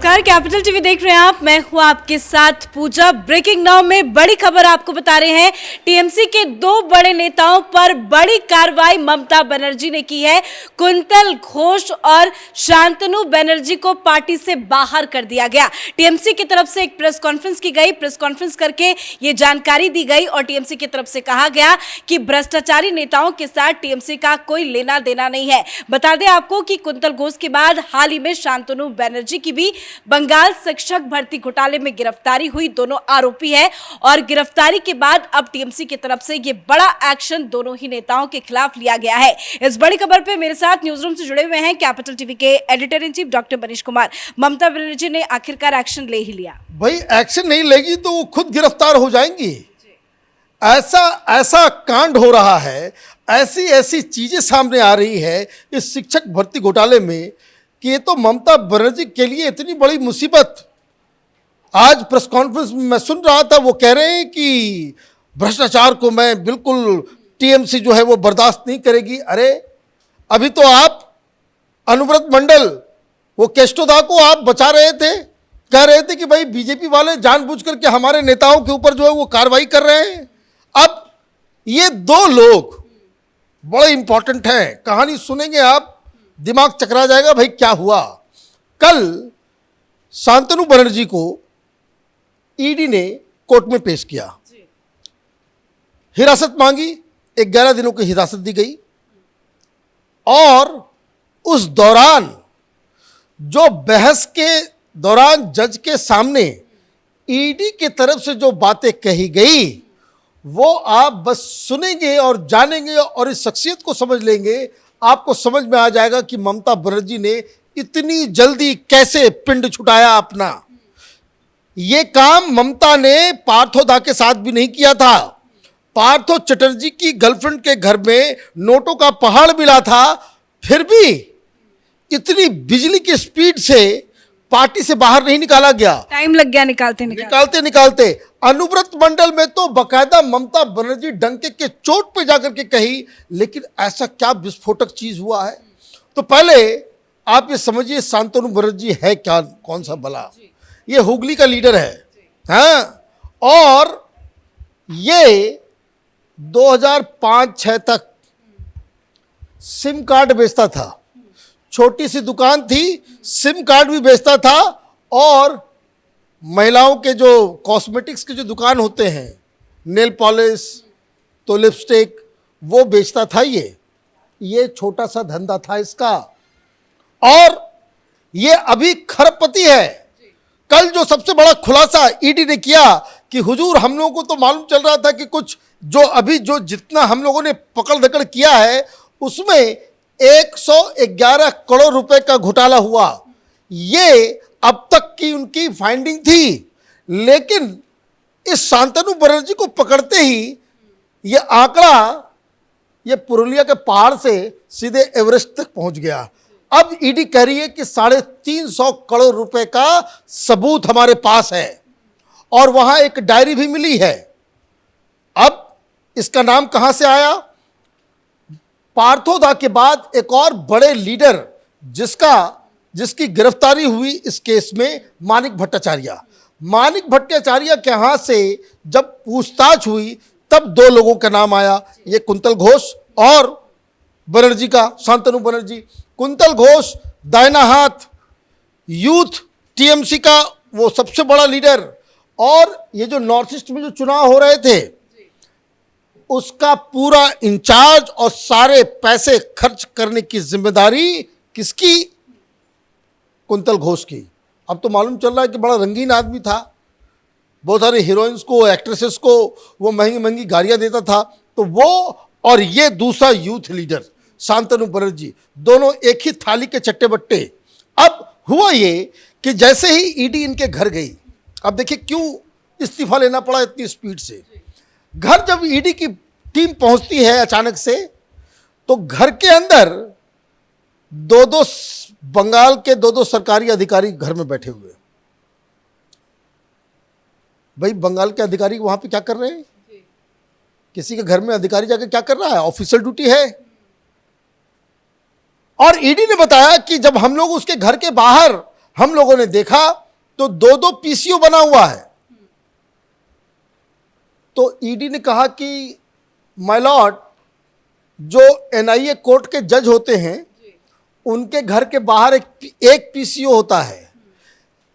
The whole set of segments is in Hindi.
नमस्कार, कैपिटल टीवी देख रहे हैं आप। मैं हूं आपके साथ पूजा। ब्रेकिंग नाउ में बड़ी खबर आपको बता रहे हैं। टीएमसी के दो बड़े नेताओं पर बड़ी कार्रवाई ममता बनर्जी ने की है। कुंतल घोष और शांतनु बनर्जी को पार्टी से बाहर कर दिया गया। टीएमसी की तरफ से एक प्रेस कॉन्फ्रेंस की गई। प्रेस कॉन्फ्रेंस करके ये जानकारी दी गई और टीएमसी की तरफ से कहा गया कि भ्रष्टाचारी नेताओं के साथ टीएमसी का कोई लेना देना नहीं है। बता दें आपको कि कुंतल घोष के बाद हाल ही में शांतनु बनर्जी की भी बंगाल शिक्षक भर्ती घोटाले में गिरफ्तारी हुई। दोनों आरोपी हैं और गिरफ्तारी के बाद अब टीएमसी की तरफ से ये बड़ा एक्शन दोनों ही नेताओं के खिलाफ लिया गया है। इस बड़ी खबर पे मेरे साथ न्यूज रूम से जुड़े हुए हैं कैपिटल टीवी के editor in chief doctor Manish Kumar. Mamata Banerjee ने आखिरकार एक्शन ले ही लिया। भाई एक्शन नहीं लेगी तो वो खुद गिरफ्तार हो जाएंगी। ऐसा कांड हो रहा है, ऐसी ऐसी चीजें सामने आ रही है इस शिक्षक भर्ती घोटाले में कि ये तो ममता बनर्जी के लिए इतनी बड़ी मुसीबत। आज प्रेस कॉन्फ्रेंस में मैं सुन रहा था, वो कह रहे हैं कि भ्रष्टाचार को मैं बिल्कुल टीएमसी जो है वो बर्दाश्त नहीं करेगी। अरे अभी तो आप अनुव्रत मंडल, वो केष्टोदा को आप बचा रहे थे, कह रहे थे कि भाई बीजेपी वाले जानबूझ करके हमारे नेताओं के ऊपर जो है वो कार्रवाई कर रहे हैं। अब ये दो लोग बड़े इंपॉर्टेंट हैं। कहानी सुनेंगे आप, दिमाग चकरा जाएगा भाई क्या हुआ। कल शांतनु बनर्जी को ईडी ने कोर्ट में पेश किया, हिरासत मांगी, 11 दिनों की हिरासत दी गई और उस दौरान जो बहस के दौरान जज के सामने ईडी के तरफ से जो बातें कही गई वो आप बस सुनेंगे और जानेंगे और इस शख्सियत को समझ लेंगे। आपको समझ में आ जाएगा कि ममता बनर्जी ने इतनी जल्दी कैसे पिंड छुटाया अपना। ये काम ममता ने पार्थो दा के साथ भी नहीं किया था। पार्थो चटर्जी की गर्लफ्रेंड के घर में नोटों का पहाड़ मिला था, फिर भी इतनी बिजली की स्पीड से पार्टी से बाहर नहीं निकाला गया। टाइम लग गया निकालते। अनुव्रत मंडल में तो बकायदा ममता बनर्जी डंके के चोट पे जाकर के कही, लेकिन ऐसा क्या विस्फोटक चीज हुआ है। तो पहले आप ये समझिए शांतनु बनर्जी है क्या, कौन सा भला। ये हुगली का लीडर है, हाँ, और ये 2005-06 तक सिम कार्ड बेचता था। छोटी सी दुकान थी, सिम कार्ड भी बेचता था और महिलाओं के जो कॉस्मेटिक्स के जो दुकान होते हैं, नेल पॉलिश तो लिपस्टिक, वो बेचता था। ये छोटा सा धंधा था इसका और ये अभी खरबपति है। कल जो सबसे बड़ा खुलासा ईडी ने किया कि हुजूर हम लोगों को तो मालूम चल रहा था कि कुछ जो जितना हम लोगों ने पकड़ धकड़ किया है उसमें 111 करोड़ रुपए का घोटाला हुआ। ये अब तक की उनकी फाइंडिंग थी, लेकिन इस शांतनु बनर्जी को पकड़ते ही ये आंकड़ा ये पुरुलिया के पहाड़ से सीधे एवरेस्ट तक पहुंच गया। अब ईडी कह रही है कि 350 करोड़ रुपए का सबूत हमारे पास है और वहां एक डायरी भी मिली है। अब इसका नाम कहां से आया? पार्थो दा के बाद एक और बड़े लीडर जिसकी गिरफ्तारी हुई इस केस में, मानिक भट्टाचार्य के हाथ से जब पूछताछ हुई तब दो लोगों का नाम आया, ये कुंतल घोष और बनर्जी का, शांतनु बनर्जी। कुंतल घोष दाहिना हाथ, यूथ टीएमसी का वो सबसे बड़ा लीडर, और ये जो नॉर्थ ईस्ट में जो चुनाव हो रहे थे उसका पूरा इंचार्ज और सारे पैसे खर्च करने की जिम्मेदारी किसकी? कुंतल घोष की। अब तो मालूम चल रहा है कि बड़ा रंगीन आदमी था, बहुत सारे हीरोइंस को, एक्ट्रेसेस को वो महंगी महंगी गाड़ियां देता था। तो वो और ये दूसरा यूथ लीडर शांतनु बनर्जी, दोनों एक ही थाली के चट्टे बट्टे। अब हुआ ये कि जैसे ही ईडी इनके घर गई, अब देखिए क्यों इस्तीफा लेना पड़ा इतनी स्पीड से। घर जब ईडी की टीम पहुंचती है अचानक से, तो घर के अंदर दो बंगाल के दो सरकारी अधिकारी घर में बैठे हुए। भाई बंगाल के अधिकारी वहां पे क्या कर रहे हैं? किसी के घर में अधिकारी जाकर क्या कर रहा है? ऑफिशियल ड्यूटी है। और ईडी ने बताया कि जब हम लोग उसके घर के बाहर हम लोगों ने देखा तो दो दो पीसीओ बना हुआ है। तो ईडी ने कहा कि माय लॉर्ड, जो एनआईए कोर्ट के जज होते हैं उनके घर के बाहर एक पीसीओ होता है।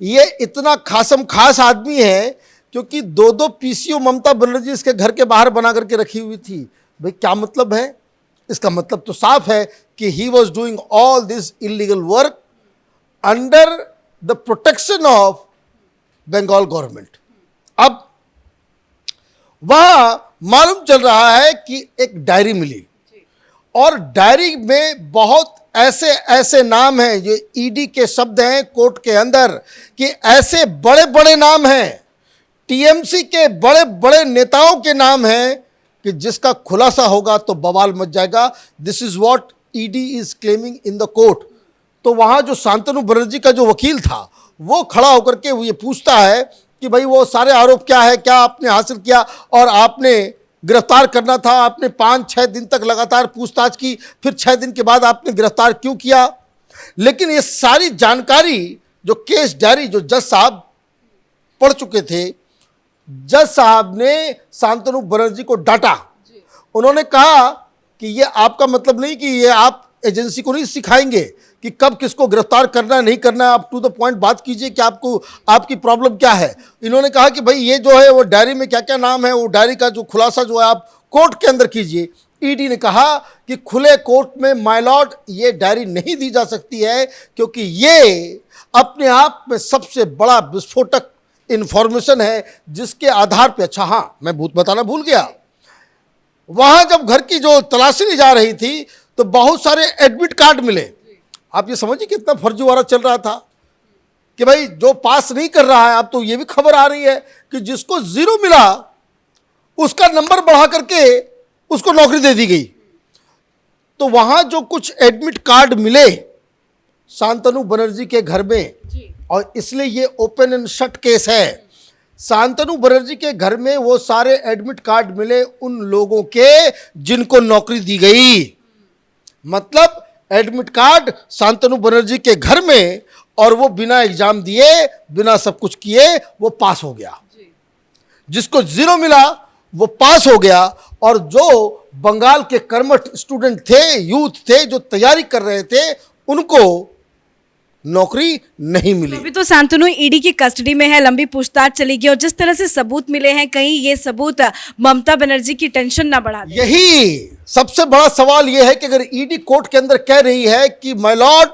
ये इतना खासम खास आदमी है क्योंकि दो दो पीसीओ ममता बनर्जी इसके घर के बाहर बना करके रखी हुई थी। भाई क्या मतलब है? इसका मतलब तो साफ है कि he was doing all this illegal work under the protection of Bengal government. अब वहां मालूम चल रहा है कि एक डायरी मिली और डायरी में बहुत ऐसे ऐसे नाम हैं, ये ईडी के शब्द हैं कोर्ट के अंदर, कि ऐसे बड़े बड़े नाम हैं, टीएमसी के बड़े बड़े नेताओं के नाम हैं कि जिसका खुलासा होगा तो बवाल मच जाएगा। This is what ED is claiming in the court. तो वहां जो शांतनु बनर्जी का जो वकील था वो खड़ा होकर के वो ये पूछता है कि भाई वो सारे आरोप क्या है, क्या आपने हासिल किया और आपने गिरफ्तार करना था, आपने 5-6 दिन तक लगातार पूछताछ की, फिर 6 दिन के बाद आपने गिरफ्तार क्यों किया? लेकिन ये सारी जानकारी जो केस डायरी जो जज साहब पढ़ चुके थे, जज साहब ने शांतनु बनर्जी को डांटा। उन्होंने कहा कि ये आपका मतलब नहीं कि ये आप एजेंसी को नहीं सिखाएंगे कि कब किसको गिरफ्तार करना है नहीं करना है, आप टू द पॉइंट बात कीजिए कि आपको आपकी प्रॉब्लम क्या है। इन्होंने कहा कि भाई ये जो है वो डायरी में क्या क्या नाम है, वो डायरी का जो खुलासा जो है आप कोर्ट के अंदर कीजिए। ईडी ने कहा कि खुले कोर्ट में माय लॉर्ड ये डायरी नहीं दी जा सकती है क्योंकि ये अपने आप में सबसे बड़ा विस्फोटक इंफॉर्मेशन है जिसके आधार पर, अच्छा हाँ मैं बताना भूल गया, वहां जब घर की जो तलाशी ली जा रही थी तो बहुत सारे एडमिट कार्ड मिले। आप ये समझिए कितना फर्जीवाड़ा चल रहा था कि भाई जो पास नहीं कर रहा है, अब तो ये भी खबर आ रही है कि जिसको 0 मिला उसका नंबर बढ़ा करके उसको नौकरी दे दी गई। तो वहां जो कुछ एडमिट कार्ड मिले शांतनु बनर्जी के घर में, और इसलिए ये ओपन एंड शट केस है। शांतनु बनर्जी के घर में वो सारे एडमिट कार्ड मिले उन लोगों के जिनको नौकरी दी गई। मतलब एडमिट कार्ड शांतनु बनर्जी के घर में, और वो बिना एग्जाम दिए बिना सब कुछ किए वो पास हो गया। जिसको 0 मिला वो पास हो गया, और जो बंगाल के कर्मठ स्टूडेंट थे, यूथ थे जो तैयारी कर रहे थे, उनको नौकरी नहीं मिली। अभी तो शांतनु ईडी की कस्टडी में है, लंबी पूछताछ चलेगी और जिस तरह से सबूत मिले हैं, कहीं ये सबूत ममता बनर्जी की टेंशन ना बढ़ा दे। यही सबसे बड़ा सवाल ये है कि अगर ईडी कोर्ट के अंदर कह रही है कि माय लॉर्ड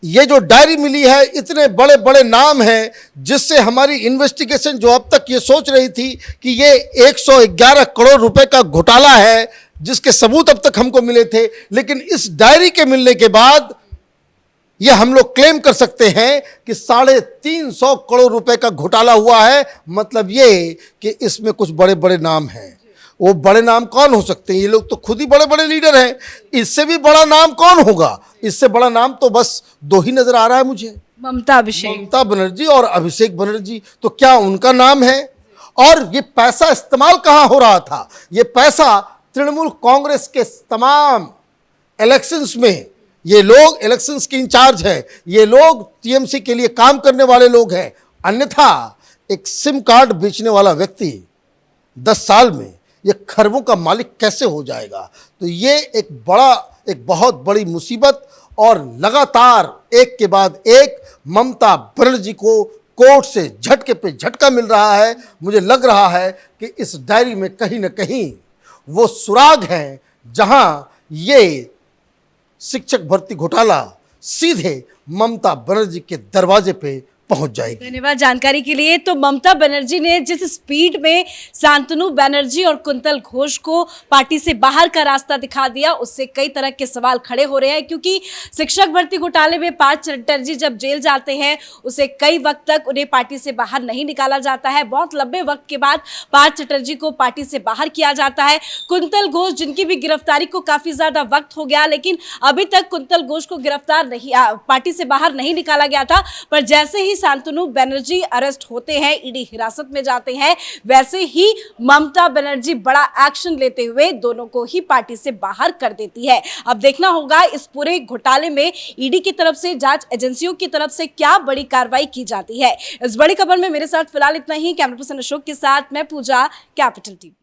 ये जो डायरी मिली है इतने बड़े बड़े नाम हैं जिससे हमारी इन्वेस्टिगेशन जो अब तक ये सोच रही थी कि ये 111 करोड़ रुपए का घोटाला है जिसके सबूत अब तक हमको मिले थे, लेकिन इस डायरी के मिलने के बाद ये हम लोग क्लेम कर सकते हैं कि 350 करोड़ रुपए का घोटाला हुआ है। मतलब ये कि इसमें कुछ बड़े बड़े नाम हैं। वो बड़े नाम कौन हो सकते हैं? ये लोग तो खुद ही बड़े बड़े लीडर हैं। इससे भी बड़ा नाम कौन होगा? इससे बड़ा नाम तो बस 2 ही नजर आ रहा है मुझे, ममता बनर्जी और अभिषेक बनर्जी। तो क्या उनका नाम है? और ये पैसा इस्तेमाल कहां हो रहा था? ये पैसा तृणमूल कांग्रेस के तमाम इलेक्शंस में, ये लोग इलेक्शंस के इंचार्ज हैं, ये लोग टीएमसी के लिए काम करने वाले लोग हैं। अन्यथा एक सिम कार्ड बेचने वाला व्यक्ति 10 साल में ये खरबों का मालिक कैसे हो जाएगा? तो ये एक बहुत बड़ी मुसीबत, और लगातार एक के बाद एक ममता बनर्जी को कोर्ट से झटके पे झटका मिल रहा है। मुझे लग रहा है कि इस डायरी में कहीं ना कहीं वो सुराग हैं जहां ये शिक्षक भर्ती घोटाला सीधे ममता बनर्जी के दरवाजे पे पहुंच जाएगी। धन्यवाद जानकारी के लिए। तो ममता बनर्जी ने जिस स्पीड में शांतनु बनर्जी और कुंतल घोष को पार्टी से बाहर का रास्ता दिखा दिया, उससे कई तरह के सवाल खड़े हो रहे हैं, क्योंकि शिक्षक भर्ती घोटाले में पार्थ चटर्जी जब जेल जाते हैं उसे कई वक्त तक उन्हें पार्टी से बाहर नहीं निकाला जाता है। बहुत लंबे वक्त के बाद पार्थ चटर्जी को पार्टी से बाहर किया जाता है। कुंतल घोष जिनकी भी गिरफ्तारी को काफी ज्यादा वक्त हो गया, लेकिन अभी तक कुंतल घोष को गिरफ्तार नहीं, पार्टी से बाहर नहीं निकाला गया था। पर जैसे ही शांतनु बनर्जी अरेस्ट होते हैं, ईडी हिरासत में जाते हैं, वैसे ही ममता बनर्जी बड़ा एक्शन लेते हुए दोनों को ही पार्टी से बाहर कर देती है। अब देखना होगा इस पूरे घोटाले में ईडी की तरफ से, जांच एजेंसियों की तरफ से क्या बड़ी कार्रवाई की जाती है। इस बड़ी खबर में मेरे साथ फिलहाल इतना ही। कैमरा पर्सन अशोक के साथ मैं पूजा, कैपिटल टीवी।